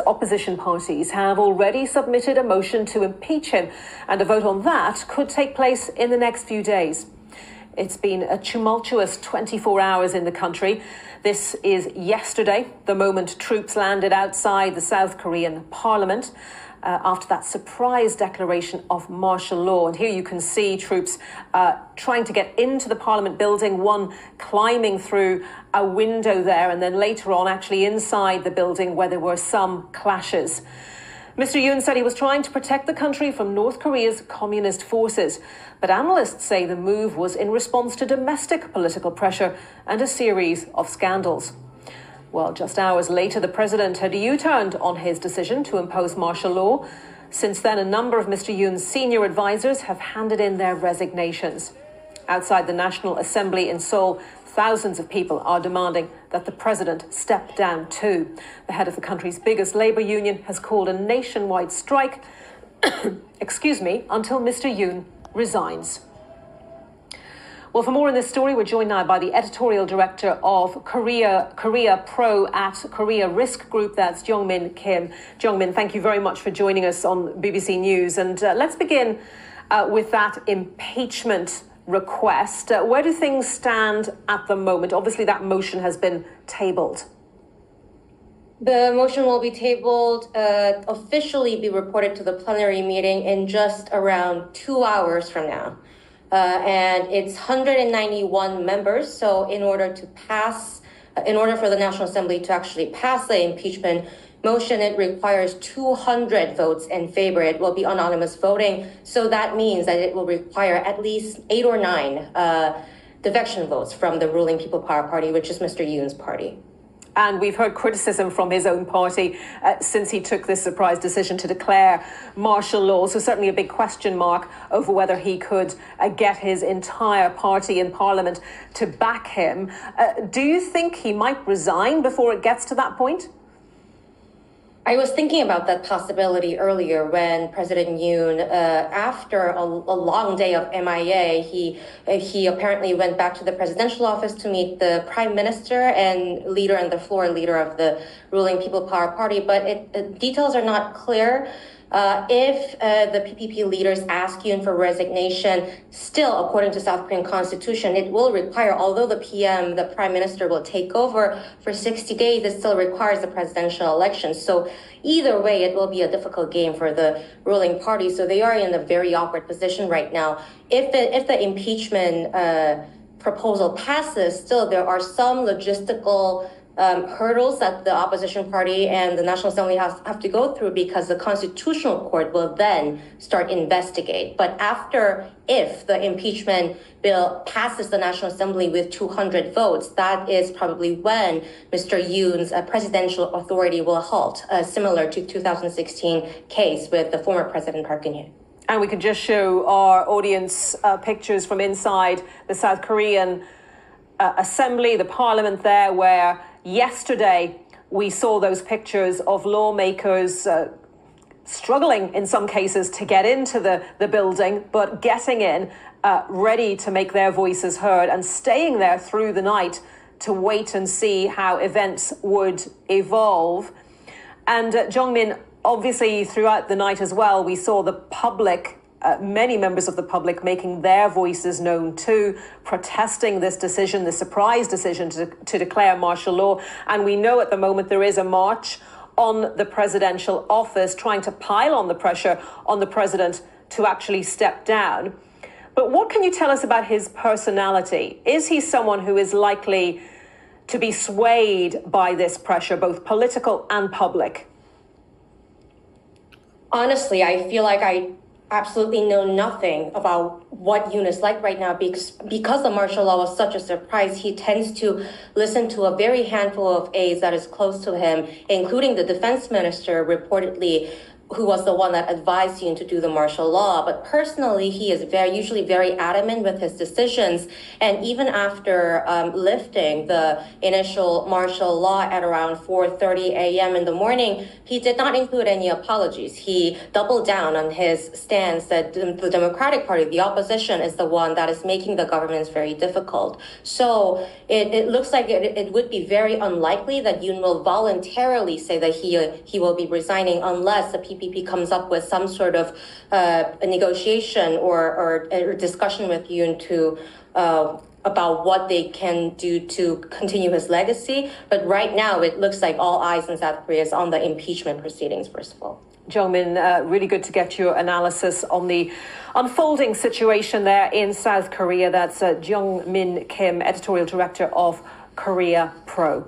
opposition parties have already submitted a motion to impeach him, and a vote on that could take place in the next few days. It's been a tumultuous 24 hours in the country. This is yesterday, the moment troops landed outside the South Korean parliament after that surprise declaration of martial law. And here you can see troops trying to get into the parliament building, one climbing through a window there, and then later on actually inside the building where there were some clashes. Mr. Yoon said he was trying to protect the country from North Korea's communist forces. But analysts say the move was in response to domestic political pressure and a series of scandals. Well, just hours later, the president had U-turned on his decision to impose martial law. Since then, a number of Mr. Yoon's senior advisors have handed in their resignations. Outside the National Assembly in Seoul, thousands of people are demanding that the president step down too. The head of the country's biggest labor union has called a nationwide strike, until Mr. Yoon resigns. Well, for more on this story, we're joined now by the editorial director of Korea Pro at Korea Risk Group. That's Jong-min Kim. Jong-min, thank you very much for joining us on BBC News. And let's begin with that impeachment request. Where do things stand at the moment? Obviously, that motion has been tabled. The motion will be tabled, officially be reported to the plenary meeting in just around 2 hours from now. And it's 191 members. So in order for the National Assembly to actually pass the impeachment motion, it requires 200 votes in favor. It will be anonymous voting. So that means that it will require at least 8 or 9 defection votes from the ruling People Power Party, which is Mr. Yoon's party. And we've heard criticism from his own party since he took this surprise decision to declare martial law. So certainly a big question mark over whether he could get his entire party in Parliament to back him. Do you think he might resign before it gets to that point? I was thinking about that possibility earlier when President Yoon, after a long day of MIA, he apparently went back to the presidential office to meet the prime minister and the floor leader of the ruling People Power Party. But details are not clear. If the PPP leaders ask Yoon for resignation, still, according to South Korean constitution, it will require, although the prime minister will take over for 60 days, it still requires the presidential election. So either way, it will be a difficult game for the ruling party. So they are in a very awkward position right now. If the impeachment proposal passes, still there are some logistical hurdles that the opposition party and the National Assembly have to go through, because the Constitutional Court will then start investigate. But if the impeachment bill passes the National Assembly with 200 votes, that is probably when Mr. Yoon's presidential authority will halt, similar to 2016 case with the former President Park Geun-hye. And we could just show our audience pictures from inside the South Korean Assembly, the parliament there, where yesterday we saw those pictures of lawmakers struggling in some cases to get into the building, but getting in, ready to make their voices heard and staying there through the night to wait and see how events would evolve. And Jong-min, obviously throughout the night as well, we saw the public, many members of the public making their voices known too, protesting this decision, the surprise decision to declare martial law. And we know at the moment there is a march on the presidential office trying to pile on the pressure on the president to actually step down. But what can you tell us about his personality? Is he someone who is likely to be swayed by this pressure, both political and public? Honestly, I feel like I absolutely know nothing about what Yoon is like right now, because the martial law was such a surprise. He tends to listen to a very handful of aides that is close to him, including the defense minister reportedly who was the one that advised Yoon to do the martial law. But personally, he is usually very adamant with his decisions. And even after lifting the initial martial law at around 4:30 a.m. in the morning, he did not include any apologies. He doubled down on his stance that the Democratic Party, the opposition, is the one that is making the governance very difficult. So it looks like it would be very unlikely that Yoon will voluntarily say that he will be resigning unless the PPP comes up with some sort of a negotiation or a discussion with Yoon to about what they can do to continue his legacy. But right now, it looks like all eyes in South Korea is on the impeachment proceedings, first of all. Jo-min, really good to get your analysis on the unfolding situation there in South Korea. That's Jung Min Kim, editorial director of Korea Pro.